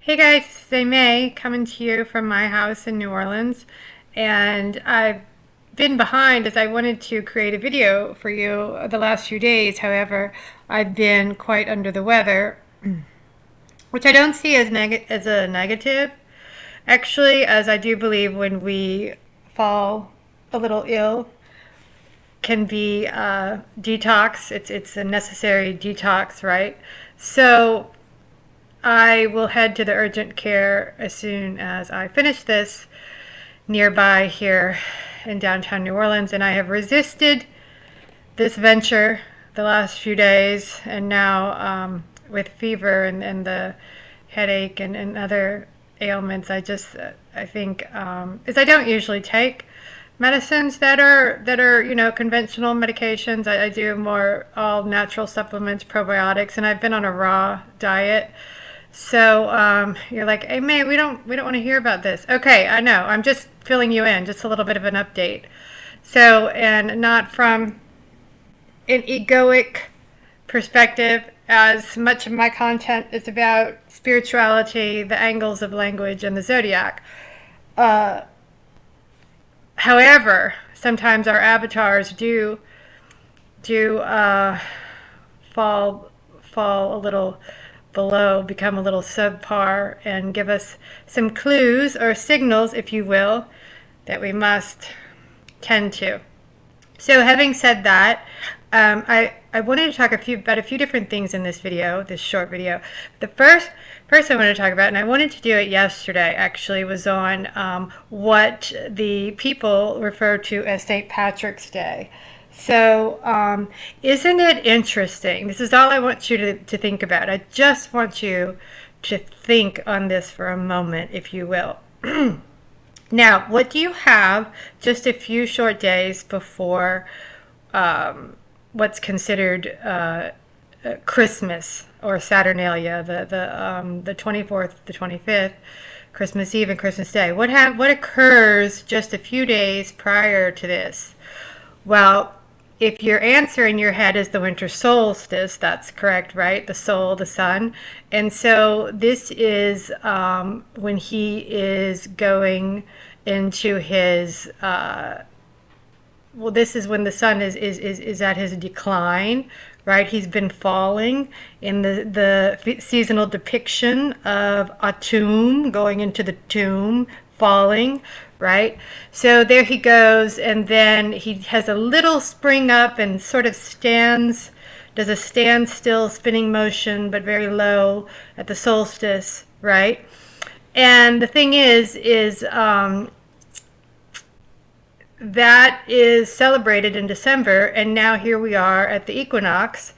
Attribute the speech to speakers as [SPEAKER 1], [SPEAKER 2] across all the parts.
[SPEAKER 1] Hey guys, it's Amay coming to you from my house in New Orleans, and I've been behind as I wanted to create a video for you the last few days. However, I've been quite under the weather, which I don't see as a negative, actually, as I do believe when we fall a little ill can be detox. It's a necessary detox, right? So I will head to the urgent care as soon as I finish this nearby here in downtown New Orleans, and I have resisted this venture the last few days, and now with fever and the headache and other ailments, I think is I don't usually take medicines that are conventional medications. I do more all natural supplements, probiotics, and I've been on a raw diet. So you're like, hey, mate, we don't want to hear about this. Okay, I know. I'm just filling you in, just a little bit of an update. So, and not from an egoic perspective, as much of my content is about spirituality, the angles of language, and the zodiac. Uh, However, sometimes our avatars do fall fall a little below, become a little subpar, and give us some clues or signals, if you will, that we must tend to. So, having said that, I wanted to talk about a few different things in this video, this short video. The first I wanted to talk about, and I wanted to do it yesterday actually, was on what the people refer to as St. Patrick's Day. So, isn't it interesting? This is all I want you to think about. I just want you to think on this for a moment, if you will. Now, what do you have just a few short days before what's considered Christmas or Saturnalia, the 24th, the 25th, Christmas Eve and Christmas Day? What occurs just a few days prior to this? Well, if your answer in your head is the winter solstice, that's correct, right? The soul, the sun. And so this is when he is going into his, well, this is when the sun is at his decline, right? He's been falling in the seasonal depiction of autumn, going into the tomb, falling, right? So there he goes, and then he has a little spring up and sort of does a standstill spinning motion, but very low at the solstice, right? And the thing is that is celebrated in December, and now here we are at the equinox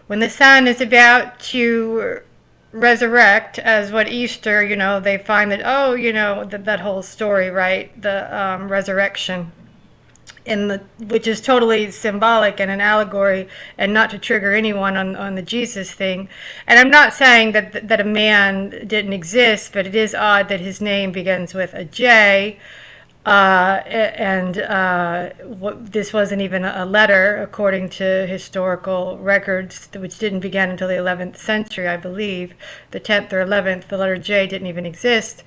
[SPEAKER 1] when the sun is about to resurrect, as what Easter, they find that, oh, that whole story, right? The resurrection, which is totally symbolic and an allegory, and not to trigger anyone on the Jesus thing. And I'm not saying that a man didn't exist, but it is odd that his name begins with a J. This wasn't even a letter, according to historical records, which didn't begin until the 11th century, I believe. The 10th or 11th, the letter J didn't even exist.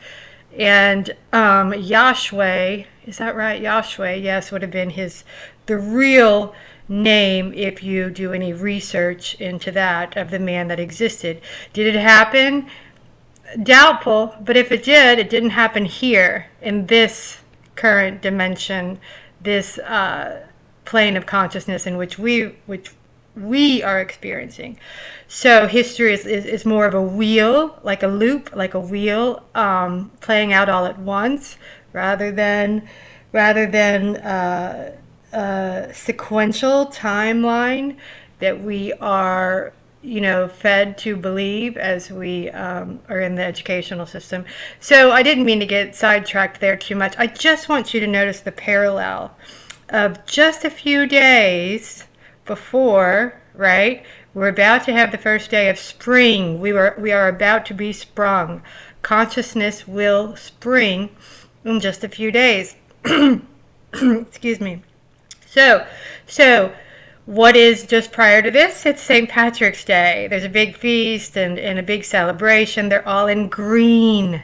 [SPEAKER 1] And Yahshua, is that right? Yahshua, yes, would have been the real name if you do any research into that, of the man that existed. Did it happen? Doubtful, but if it did, it didn't happen here in this current dimension, this plane of consciousness in which we are experiencing. So history is more of a wheel, like a loop, like a wheel, playing out all at once, rather than sequential timeline that we are fed to believe as we are in the educational system. So I didn't mean to get sidetracked there too much. I just want you to notice the parallel of just a few days before, right? We're about to have the first day of spring. We are about to be sprung. Consciousness will spring in just a few days. Excuse me. So What is just prior to this? It's St. Patrick's Day. There's a big feast and a big celebration. They're all in green.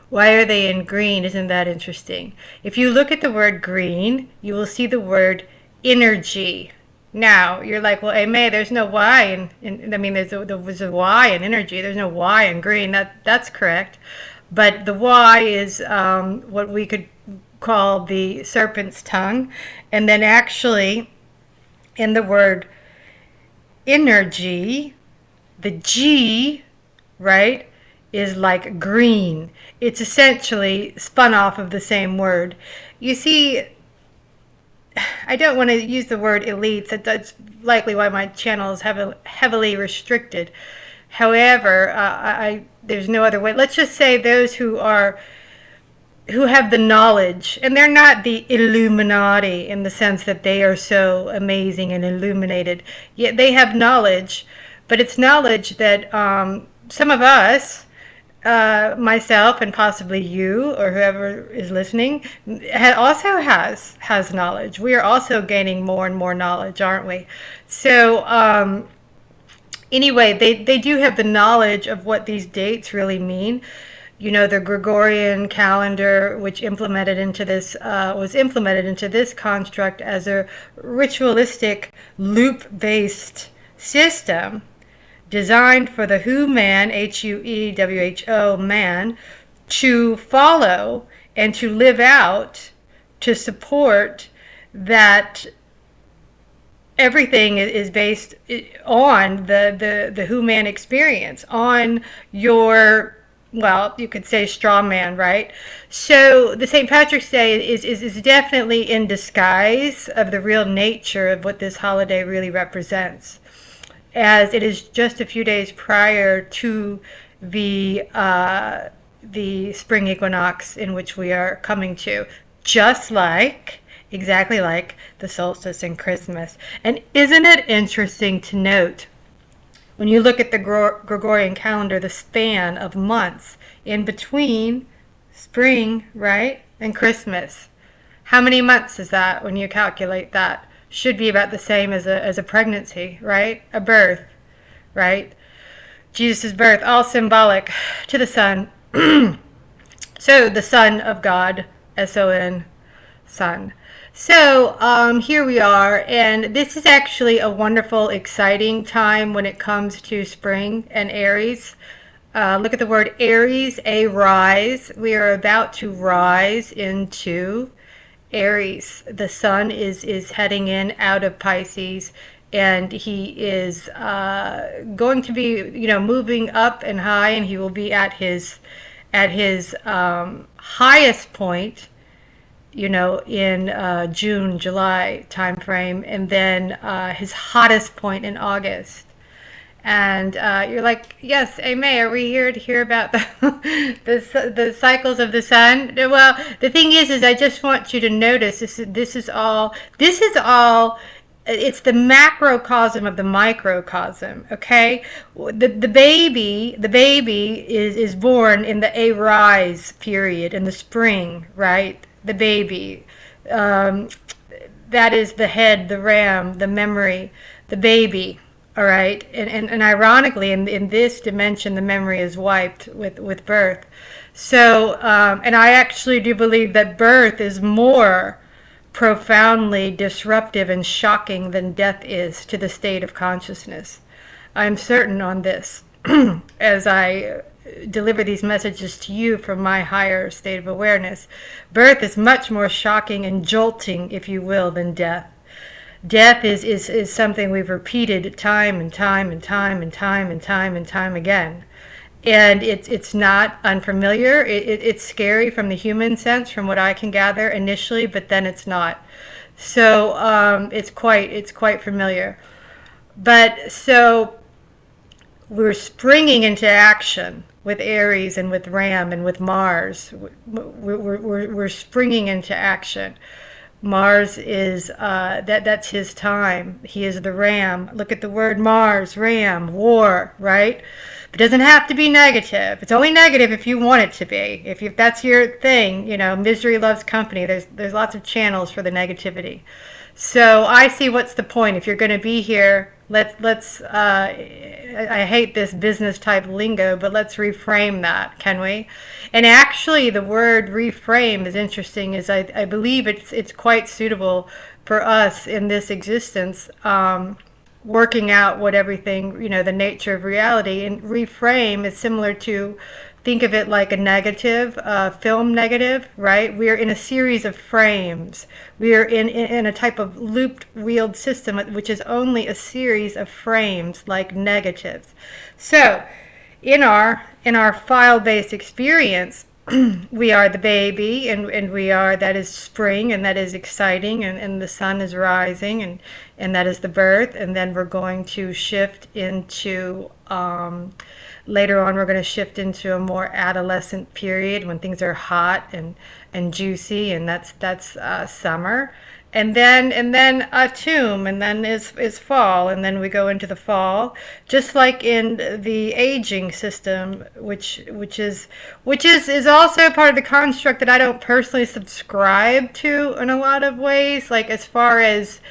[SPEAKER 1] Why are they in green? Isn't that interesting? If you look at the word green, you will see the word energy. Now, you're like, well, Amay, there's no Y I mean, there was a Y in energy. There's no Y in green. That's correct. But the Y is what we could call the serpent's tongue. And then actually, in the word energy, the G, right, is like green. It's essentially spun off of the same word. You see, I don't want to use the word elites. That's likely why my channel is heavily restricted. However, there's no other way. Let's just say those who have the knowledge, and they're not the Illuminati in the sense that they are so amazing and illuminated. Yet they have knowledge, but it's knowledge that some of us, myself and possibly you or whoever is listening, also has knowledge. We are also gaining more and more knowledge, aren't we? So anyway, they do have the knowledge of what these dates really mean. You know, the Gregorian calendar, which was implemented into this construct as a ritualistic loop-based system designed for the Who man, Huewho man, to follow and to live out, to support that everything is based on the Who man experience, on your, well, you could say straw man, right? So the St. Patrick's Day is definitely in disguise of the real nature of what this holiday really represents, as it is just a few days prior to the spring equinox in which we are coming to, exactly like the solstice and Christmas. And isn't it interesting to note, when you look at the Gregorian calendar, the span of months in between spring, right, and Christmas? How many months is that when you calculate that? Should be about the same as a pregnancy, right? A birth, right? Jesus' birth, all symbolic to the Son. So the Son of God, S-O-N, Son. So here we are, and this is actually a wonderful, exciting time when it comes to spring and Aries. Look at the word Aries, a rise. We are about to rise into Aries. The sun is heading in out of Pisces, and he is going to be, moving up and high, and he will be at his highest point, in June, July timeframe, and then his hottest point in August. And you're like, yes, Amay, are we here to hear about the cycles of the sun? Well, the thing is I just want you to notice this is all. It's the macrocosm of the microcosm. Okay, the baby is born in the arise period in the spring, right? The baby, that is the head, the ram, the memory, the baby. All right, and ironically, in this dimension, the memory is wiped with birth. So, and I actually do believe that birth is more profoundly disruptive and shocking than death is to the state of consciousness. I'm certain on this as I deliver these messages to you from my higher state of awareness. Birth is much more shocking and jolting, if you will, than death. Death is something we've repeated time and time and time and time and time and time again. And it's not unfamiliar. It's scary from the human sense, from what I can gather initially, but then it's not. So it's quite familiar. But so we're springing into action with Aries and with Ram and with Mars. We're springing into action. Mars is, that's his time. He is the ram. Look at the word Mars, ram, war, right? It doesn't have to be negative. It's only negative if you want it to be. If that's your thing, misery loves company. There's lots of channels for the negativity. So I see what's the point. If you're going to be here, let's I hate this business type lingo, but let's reframe that, can we? And actually the word reframe is interesting, is I believe it's quite suitable for us in this existence, working out what everything, the nature of reality. And reframe is similar to, think of it like a negative, film negative, right? We are in a series of frames. We are in a type of looped wheeled system, which is only a series of frames like negatives. So in our file-based experience, we are the baby, and that is spring, and that is exciting, and the sun is rising, and that is the birth. And then we're going to shift into, later on, we're going to shift into a more adolescent period when things are hot and juicy, and that's summer. And then autumn, and then is fall, and then we go into the fall, just like in the aging system, which is also part of the construct that I don't personally subscribe to in a lot of ways. Like, as far as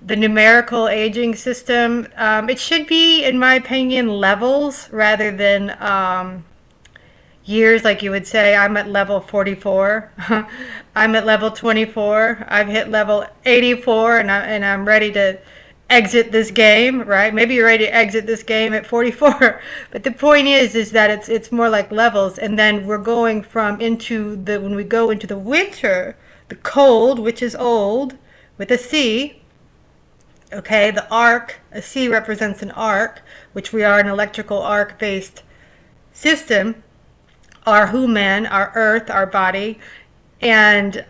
[SPEAKER 1] the numerical aging system, it should be, in my opinion, levels rather than years. Like, you would say, I'm at level 44. I'm at level 24. I've hit level 84, and I'm ready to exit this game, right? Maybe you're ready to exit this game at 44. But the point is that it's more like levels. And then we're going from when we go into the winter, the cold, which is old, with a C. Okay, the arc, a C represents an arc, which we are an electrical arc based system. Our human, our earth, our body, and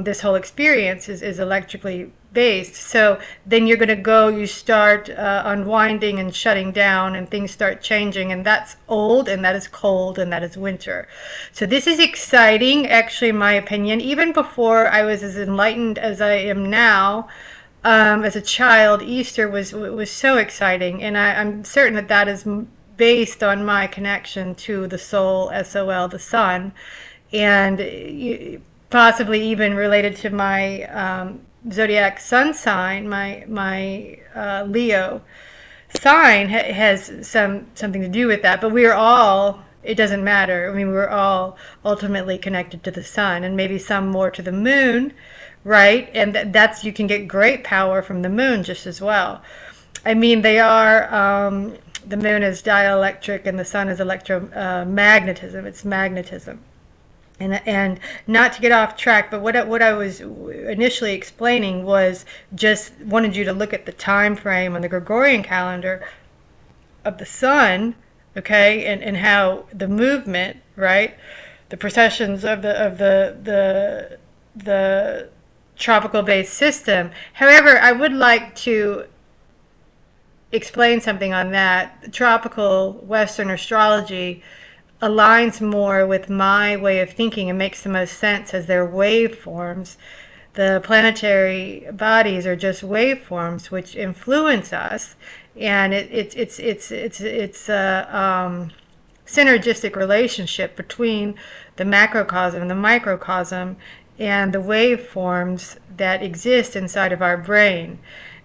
[SPEAKER 1] this whole experience is electrically based. So then you start unwinding and shutting down, and things start changing, and that's old, and that is cold, and that is winter. So this is exciting, actually, in my opinion. Even before I was as enlightened as I am now, as a child, Easter was so exciting, and I'm certain that is based on my connection to the soul, SOL, the sun, and possibly even related to my zodiac sun sign. My Leo sign has something to do with that. But we are all. It doesn't matter. I mean, we're all ultimately connected to the sun, and maybe some more to the moon, right? And that's, you can get great power from the moon just as well. I mean, they are. The moon is dielectric, and the sun is electromagnetism. It's magnetism. And not to get off track, but what I was initially explaining was, just wanted you to look at the time frame on the Gregorian calendar of the sun, okay, and how the movement, right, the processions of the tropical based system. However, I would like to explain something on that. Tropical Western astrology aligns more with my way of thinking and makes the most sense, as they're waveforms. The planetary bodies are just waveforms which influence us, and it's a synergistic relationship between the macrocosm and the microcosm, and the waveforms that exist inside of our brain.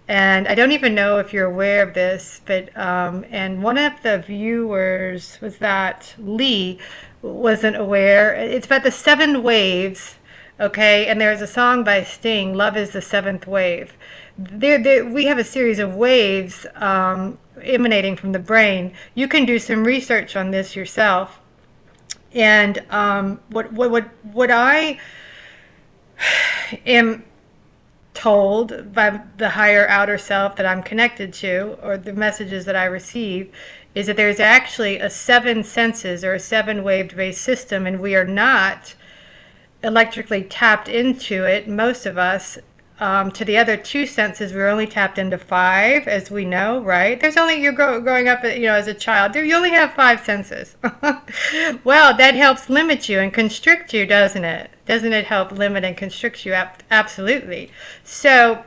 [SPEAKER 1] And I don't even know if you're aware of this, but and one of the viewers, was that Lee, wasn't aware. It's about the 7 waves, okay? And there's a song by Sting, "Love is the 7th wave." We have a series of waves emanating from the brain. You can do some research on this yourself. And what I am told by the higher outer self that I'm connected to, or the messages that I receive, is that there's actually a 7 senses, or a 7 wave based system, and we are not electrically tapped into it, most of us. To the other 2 senses, we're only tapped into 5, as we know, right? There's only, you're growing up, as a child, you only have 5 senses. Well, that helps limit you and constrict you, doesn't it? Doesn't it help limit and constrict you? Absolutely. So,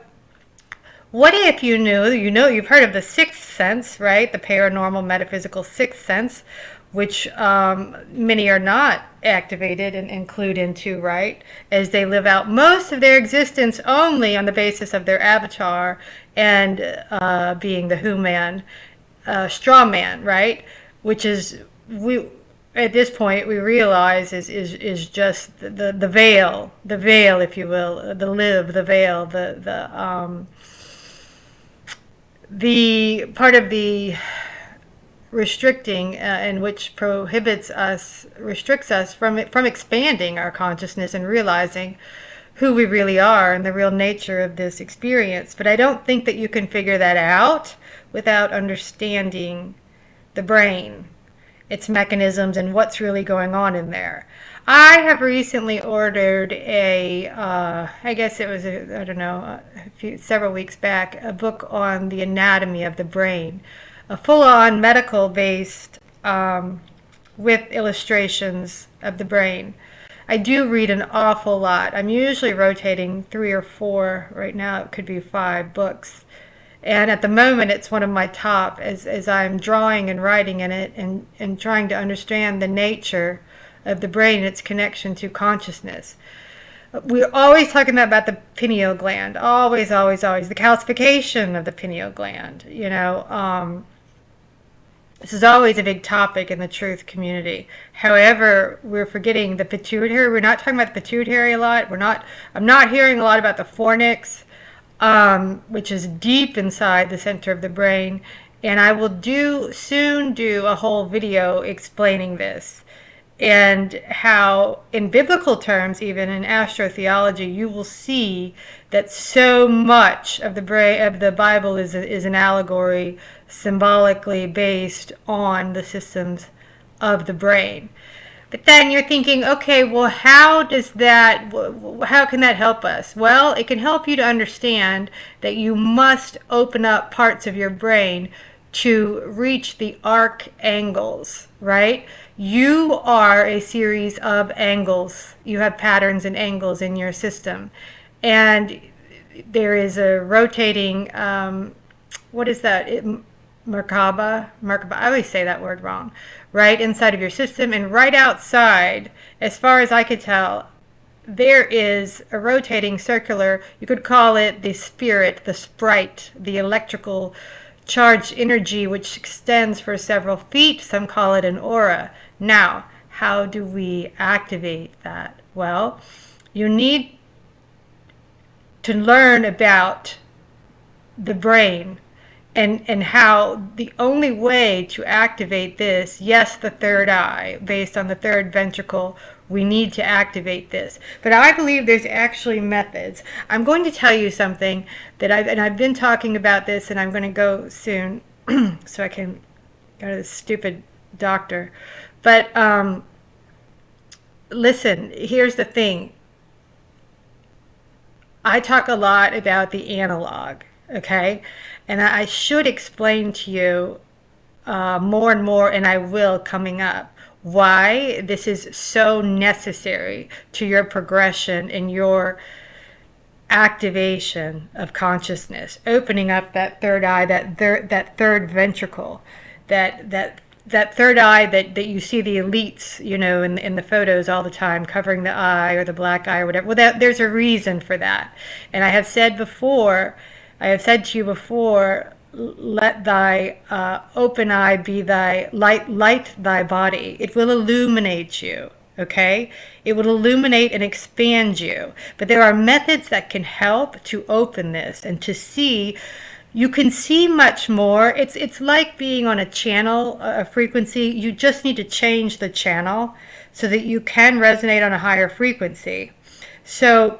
[SPEAKER 1] what if you've heard of the 6th sense, right? The paranormal, metaphysical 6th sense. which many are not activated and include into, right? As they live out most of their existence only on the basis of their avatar and being the who man, straw man, right? Which is, we at this point we realize is just the veil, if you will, the veil, the part of the restricting and which restricts us from expanding our consciousness and realizing who we really are and the real nature of this experience. But I don't think that you can figure that out without understanding the brain, its mechanisms, and what's really going on in there. I have recently ordered I guess it was, I don't know, several weeks back, a book on the anatomy of the brain, a full-on medical-based with illustrations of the brain. I do read an awful lot. I'm usually rotating 3 or 4. Right now it could be 5 books. And at the moment, it's one of my top as I'm drawing and writing in it and trying to understand the nature of the brain and its connection to consciousness. We're always talking about the pineal gland. Always, always, always. The calcification of the pineal gland. This is always a big topic in the truth community. However, we're forgetting the pituitary. We're not talking about the pituitary a lot. I'm not hearing a lot about the fornix, which is deep inside the center of the brain. And I will soon do a whole video explaining this and how, in biblical terms, even in astrotheology, you will see that so much of the Bible is an allegory, symbolically based on the systems of the brain. But then you're thinking, okay, well, how can that help us? Well, it can help you to understand that you must open up parts of your brain to reach the arc angles, right? You are a series of angles. You have patterns and angles in your system. And there is a rotating, what is that? Merkaba, I always say that word wrong, right inside of your system, and right outside, as far as I could tell, there is a rotating circular, you could call it the spirit, the sprite, the electrical charged energy, which extends for several feet. Some call it an aura. Now, how do we activate that? Well, you need to learn about the brain and how the only way to activate this, yes, the third eye, based on the third ventricle, we need to activate this. But I believe there's actually methods. I'm going to tell you something that I've been talking about this, and I'm going to go soon so I can go to this stupid doctor. But listen, here's the thing. I talk a lot about the analog, okay? And I should explain to you more and more, and I will coming up, why this is so necessary to your progression and your activation of consciousness, opening up that third eye, that third ventricle, that third eye that you see the elites, in the photos all the time, covering the eye or the black eye or whatever. Well, there's a reason for that. And I have said to you before, let thy open eye be thy light thy body. It will illuminate you, okay? It will illuminate and expand you. But there are methods that can help to open this and to see. You can see much more. It's like being on a channel, a frequency. You just need to change the channel so that you can resonate on a higher frequency. So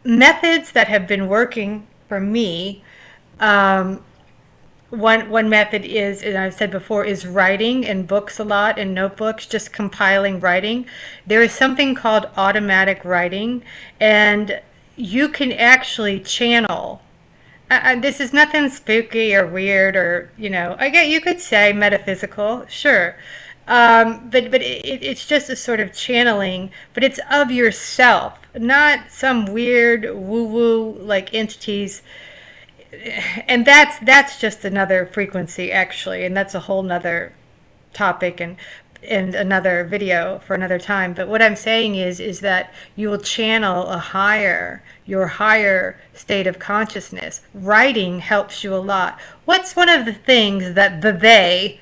[SPEAKER 1] methods that have been working for me, one method is, and I've said before, is writing in books a lot, in notebooks, just compiling writing. There is something called automatic writing, and you can actually channel. This is nothing spooky or weird or, you could say metaphysical, sure. But it's just a sort of channeling, but it's of yourself, not some weird woo-woo like entities. And that's just another frequency, actually, and that's a whole nother topic and another video for another time. But what I'm saying is that you will channel your higher state of consciousness. Writing helps you a lot. What's one of the things that the they,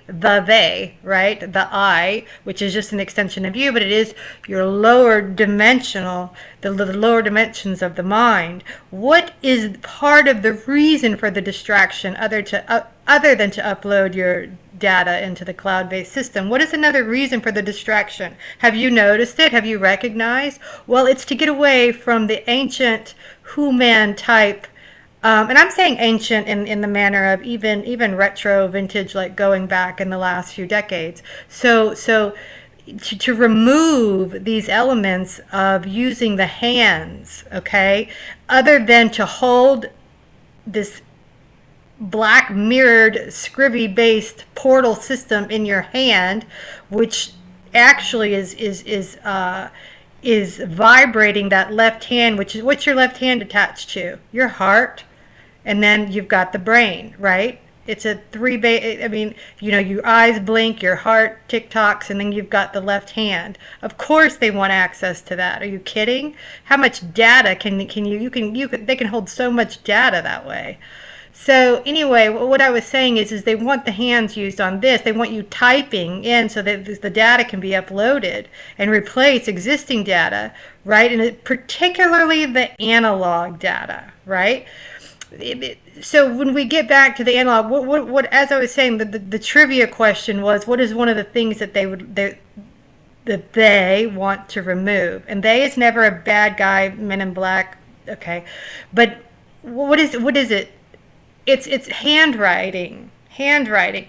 [SPEAKER 1] right? The I, which is just an extension of you, but it is your lower dimensional, the lower dimensions of the mind. What is part of the reason for the distraction other than to upload your data into the cloud-based system? What is another reason for the distraction? Have you noticed it? Have you recognized? Well, it's to get away from the ancient who-man type, and I'm saying ancient in the manner of even retro, vintage, like going back in the last few decades. So to remove these elements of using the hands, okay, other than to hold this black mirrored scrivy based portal system in your hand, which actually is vibrating that left hand, which is what's your left hand attached to? Your heart, and then you've got the brain, right? It's a I mean, your eyes blink, your heart tick-tocks, and then you've got the left hand. Of course they want access to that. Are you kidding? How much data they can hold so much data that way. So anyway, what I was saying is they want the hands used on this. They want you typing in so that the data can be uploaded and replace existing data, right? And particularly the analog data, right? So when we get back to the analog, what as I was saying, the trivia question was, what is one of the things that they want to remove? And they is never a bad guy, Men in Black, okay? But what is it? It's handwriting. Handwriting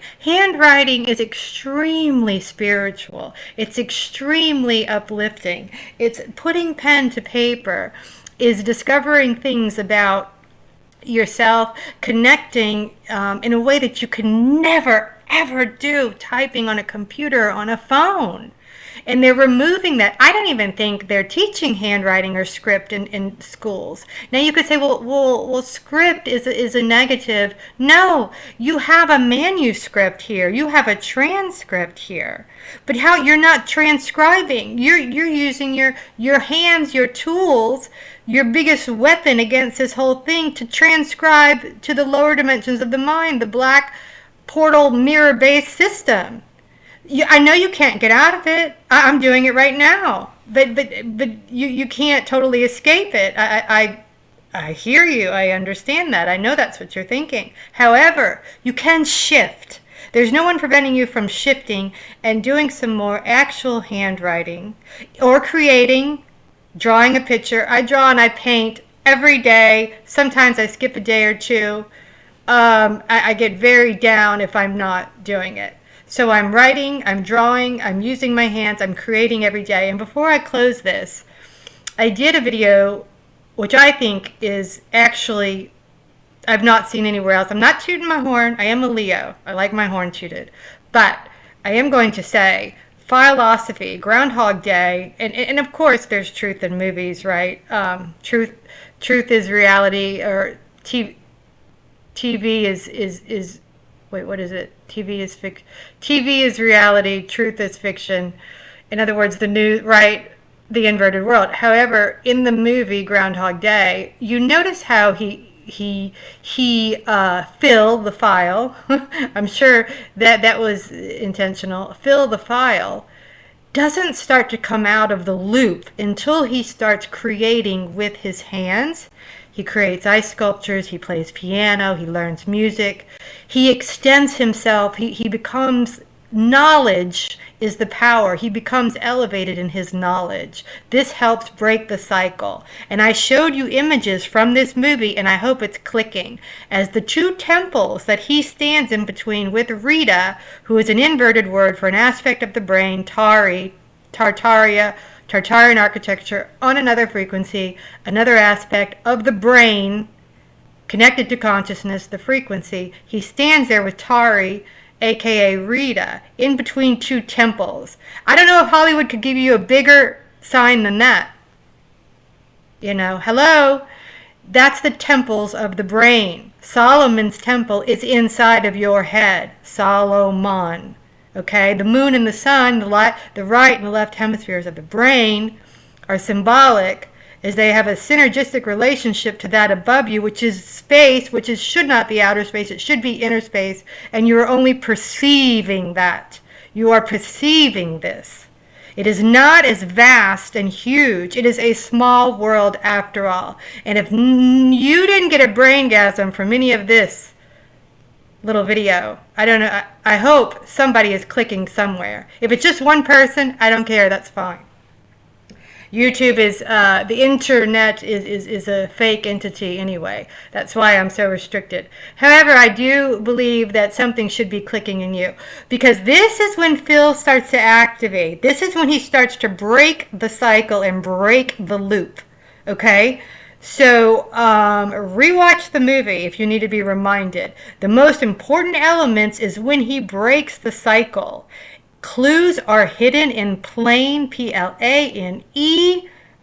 [SPEAKER 1] is extremely spiritual. It's extremely uplifting. It's putting pen to paper, is discovering things about yourself, connecting in a way that you can never ever do typing on a computer or on a phone. And they're removing that. I don't even think they're teaching handwriting or script in schools. Now you could say, well, script is a negative. No, you have a manuscript here. You have a transcript here. But how you're not transcribing? You're using your hands, your tools, your biggest weapon against this whole thing to transcribe to the lower dimensions of the mind, the black portal mirror-based system. I know you can't get out of it. I'm doing it right now, but you can't totally escape it. I hear you. I understand that. I know that's what you're thinking. However, you can shift. There's no one preventing you from shifting and doing some more actual handwriting or creating, drawing a picture. I draw and I paint every day. Sometimes I skip a day or two. I get very down if I'm not doing it. So I'm writing, I'm drawing, I'm using my hands, I'm creating every day. And before I close this, I did a video which I think is actually, I've not seen anywhere else. I'm not tooting my horn. I am a Leo. I like my horn tooted. But I am going to say, philosophy, Groundhog Day, and of course there's truth in movies, right? Truth is reality, or TV is wait, what is it? TV is reality, truth is fiction. In other words, the new, right, the inverted world. However, in the movie Groundhog Day, you notice how he fill the file. I'm sure that was intentional. Fill the file doesn't start to come out of the loop until he starts creating with his hands. He creates ice sculptures, he plays piano, he learns music, he extends himself, he becomes, knowledge is the power. He becomes elevated in his knowledge. This helps break the cycle. And I showed you images from this movie, and I hope it's clicking, as the two temples that he stands in between with Rita, who is an inverted word for an aspect of the brain, Tartaria, Tartarian architecture on another frequency, another aspect of the brain connected to consciousness, the frequency. He stands there with Tari, aka Rita, in between two temples. I don't know if Hollywood could give you a bigger sign than that. Hello? That's the temples of the brain. Solomon's temple is inside of your head. Solomon. Okay, the moon and the sun, the right and the left hemispheres of the brain are symbolic, as they have a synergistic relationship to that above you, which is space, which is should not be outer space, it should be inner space, and you are only perceiving that. You are perceiving this. It is not as vast and huge. It is a small world after all. And if you didn't get a braingasm from any of this little video, I don't know, I hope somebody is clicking somewhere. If it's just one person, I don't care, that's fine. YouTube is, the internet is a fake entity anyway. That's why I'm so restricted. However, I do believe that something should be clicking in you. Because this is when Phil starts to activate. This is when he starts to break the cycle and break the loop. Okay? So, rewatch the movie if you need to be reminded. The most important elements is when he breaks the cycle. Clues are hidden in plane, Plane,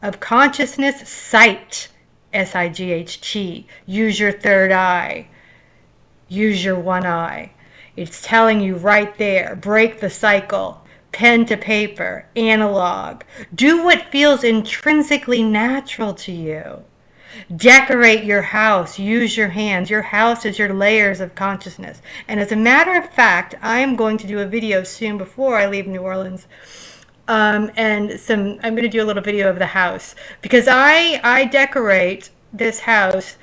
[SPEAKER 1] of consciousness, sight, S-I-G-H-T. Use your third eye. Use your one eye. It's telling you right there, break the cycle. Pen to paper, analog. Do what feels intrinsically natural to you. Decorate your house. Use your hands. Your house is your layers of consciousness. And as a matter of fact, I am going to do a video soon before I leave New Orleans. I'm going to do a little video of the house. Because I decorate this house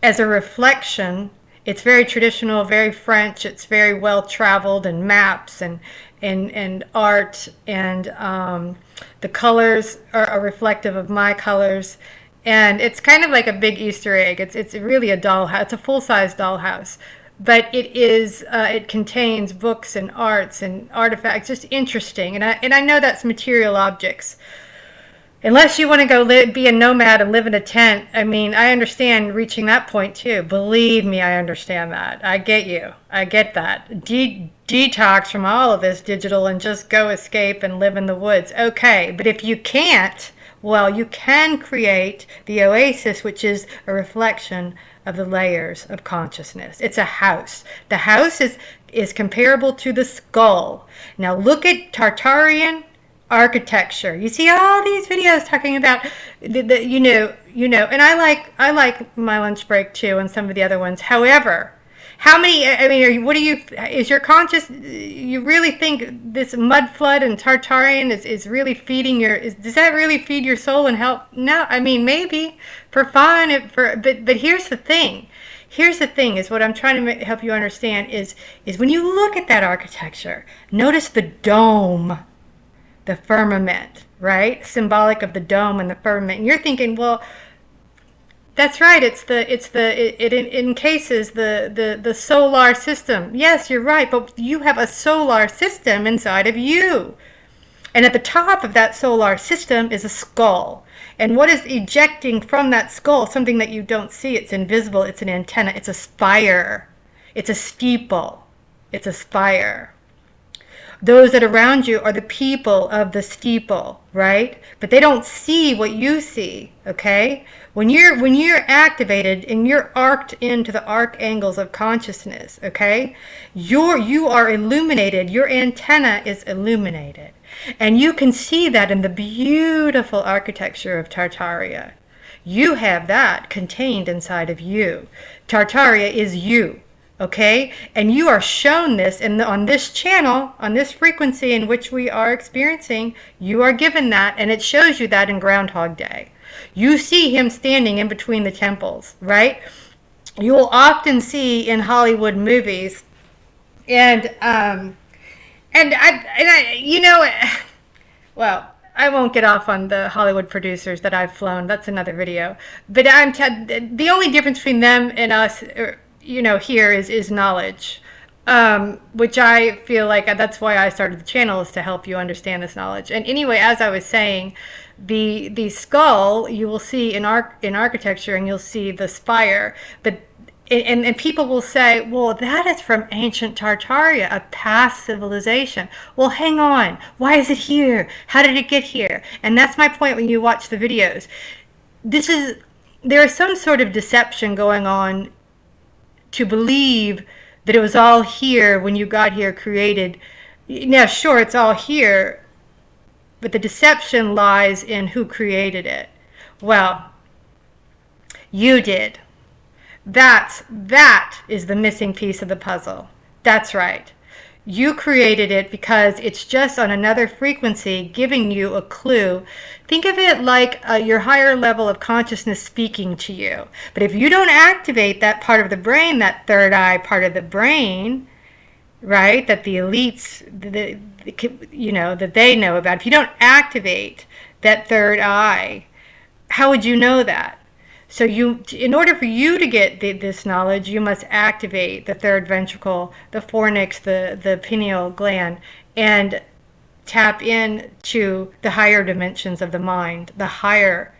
[SPEAKER 1] as a reflection. It's very traditional, very French. It's very well traveled, and maps and art, and the colors are reflective of my colors, and it's kind of like a big Easter egg. It's really a dollhouse. It's a full-size dollhouse, but it contains books and arts and artifacts, just interesting. And I know that's material objects. Unless you want to go be a nomad and live in a tent, I mean, I understand reaching that point too. Believe me, I understand that. I get you. I get that. Detox from all of this digital and just go escape and live in the woods. Okay, but if you can't, well, you can create the oasis, which is a reflection of the layers of consciousness. It's a house. The house is comparable to the skull. Now look at Tartarian architecture. You see all these videos talking about you know, and I like my lunch break too, and some of the other ones. However, how many, I mean, is your conscious, you really think this mud flood and Tartarian is really feeding does that really feed your soul and help? No, I mean, maybe for fun, but here's the thing. Here's the thing, is what I'm trying to help you understand is when you look at that architecture, notice the dome, the firmament, right? Symbolic of the dome and the firmament. And you're thinking, well, that's right. It encases the solar system. Yes, you're right. But you have a solar system inside of you. And at the top of that solar system is a skull. And what is ejecting from that skull? Something that you don't see. It's invisible. It's an antenna. It's a spire. It's a steeple. It's a spire. Those that are around you are the people of the steeple, right? But they don't see what you see, okay? When you're activated and you're arced into the arc angles of consciousness, okay? You are illuminated. Your antenna is illuminated. And you can see that in the beautiful architecture of Tartaria. You have that contained inside of you. Tartaria is you. Okay, and you are shown this on this channel, on this frequency in which we are experiencing. You are given that, and it shows you that in Groundhog Day. You see him standing in between the temples, right? You will often see in Hollywood movies, and I you know, well, I won't get off on the Hollywood producers that I've flown. That's another video. But the only difference between them and us, you know, here is knowledge, which I feel like that's why I started the channel, is to help you understand this knowledge. And anyway, as I was saying, the skull you will see in architecture, and you'll see the spire, but and people will say, well, that is from ancient Tartaria, a past civilization. Well, hang on, why is it here? How did it get here? And that's my point when you watch the videos. There is some sort of deception going on to believe that it was all here when you got here created. Now, sure, it's all here, but the deception lies in who created it. Well, you did. That is the missing piece of the puzzle. That's right. You created it because it's just on another frequency giving you a clue. Think of it like your higher level of consciousness speaking to you. But if you don't activate that part of the brain, that third eye part of the brain, right, that the elites, that they know about, if you don't activate that third eye, how would you know that? So in order for you to get this knowledge, you must activate the third ventricle, the fornix, the pineal gland, and tap into the higher dimensions of the mind, the higher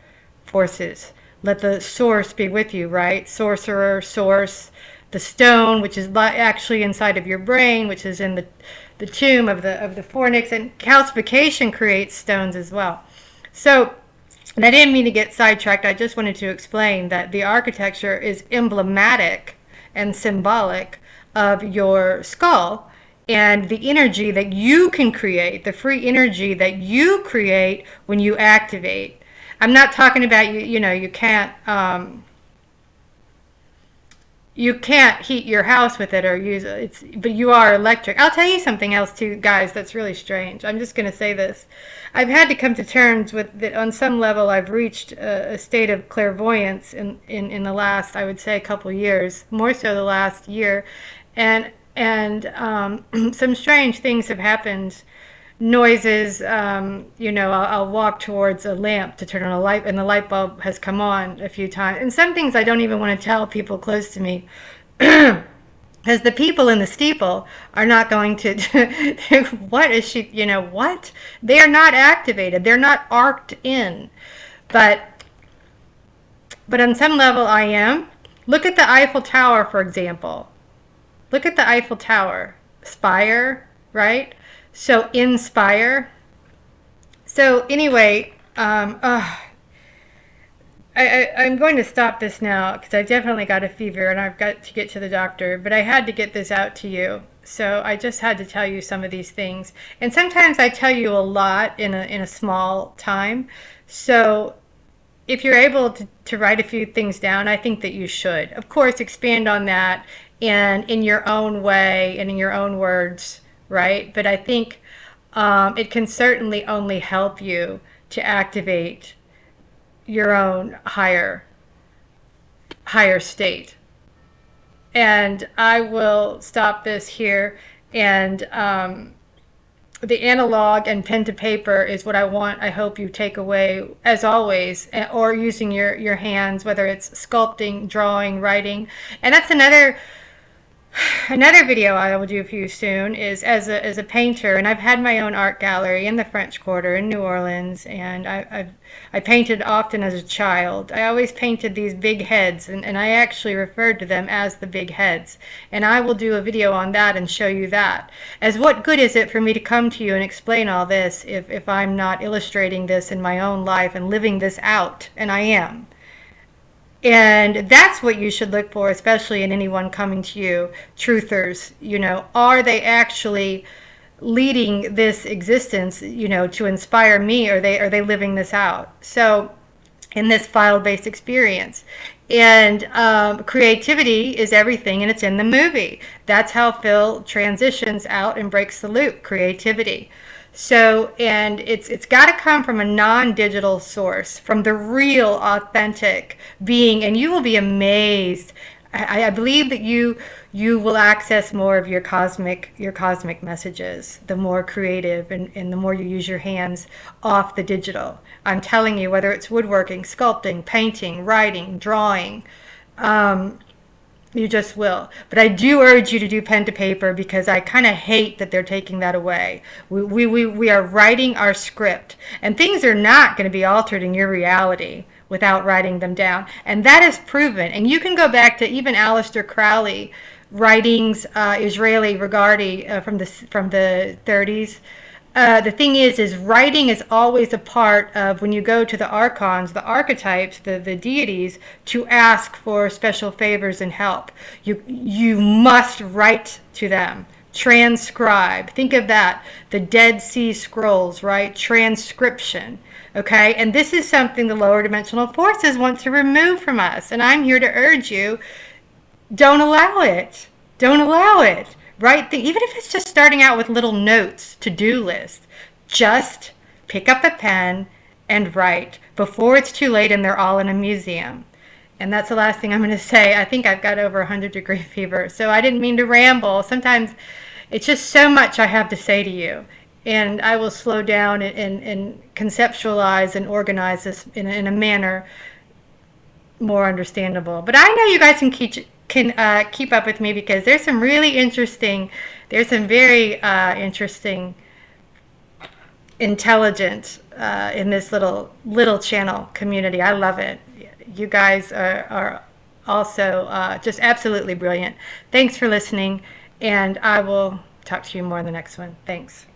[SPEAKER 1] forces. Let the source be with you, right? Sorcerer, source, the stone, which is actually inside of your brain, which is in the tomb of the fornix, and calcification creates stones as well. So, and I didn't mean to get sidetracked. I just wanted to explain that the architecture is emblematic and symbolic of your skull and the energy that you can create, the free energy that you create when you activate. I'm not talking about you can't heat your house with it or use it, but you are electric. I'll tell you something else too, guys, that's really strange. I'm just going to say this. I've had to come to terms with that on some level. I've reached a state of clairvoyance in the last, I would say, couple years, more so the last year, and some strange things have happened. Noises, I'll walk towards a lamp to turn on a light, and the light bulb has come on a few times. And some things I don't even want to tell people close to me, because the people in the steeple are not going to, what is she, what? They are not activated. They're not arced in. But on some level I am. Look at the Eiffel Tower, for example. Look at the Eiffel Tower. Spire, right? So inspire. So anyway, I'm going to stop this now because I definitely got a fever and I've got to get to the doctor. But I had to get this out to you. So I just had to tell you some of these things. And sometimes I tell you a lot in a small time. So if you're able to write a few things down, I think that you should. Of course, expand on that and in your own way and in your own words. Right? But I think it can certainly only help you to activate your own higher state. And I will stop this here. And the analog and pen to paper is what I hope you take away, as always, or using your hands, whether it's sculpting, drawing, writing. And that's another video I will do for you soon is as a painter, and I've had my own art gallery in the French Quarter in New Orleans, and I painted often as a child. I always painted these big heads, and I actually referred to them as the big heads. And I will do a video on that and show you that. As what good is it for me to come to you and explain all this if I'm not illustrating this in my own life and living this out? And I am. And that's what you should look for, especially in anyone coming to you, truthers. Are they actually leading this existence, to inspire me, or are they living this out? So, in this file-based experience. And creativity is everything, and it's in the movie. That's how Phil transitions out and breaks the loop, creativity. So, and it's got to come from a non-digital source, from the real, authentic being, and you will be amazed. I believe that you will access more of your cosmic messages, the more creative and the more you use your hands off the digital. I'm telling you, whether it's woodworking, sculpting, painting, writing, drawing, you just will. But I do urge you to do pen to paper because I kind of hate that they're taking that away. We are writing our script, and things are not going to be altered in your reality without writing them down. And that is proven. And you can go back to even Aleister Crowley writings, Israeli Regardie from the 30s. the thing is writing is always a part of when you go to the archons, the archetypes, the deities, to ask for special favors and help. You must write to them. Transcribe. Think of that. The Dead Sea Scrolls, right? Transcription. Okay? And this is something the lower dimensional forces want to remove from us. And I'm here to urge you, don't allow it. Don't allow it. Right? Even if it's just starting out with little notes, to-do lists, just pick up a pen and write before it's too late and they're all in a museum. And that's the last thing I'm going to say. I think I've got over 100-degree fever, so I didn't mean to ramble. Sometimes it's just so much I have to say to you. And I will slow down and conceptualize and organize this in a manner more understandable. But I know you guys can keep up with me, because there's some really interesting, there's some very interesting, intelligent in this little channel community. I love it. You guys are also just absolutely brilliant. Thanks for listening, and I will talk to you more in the next one. Thanks.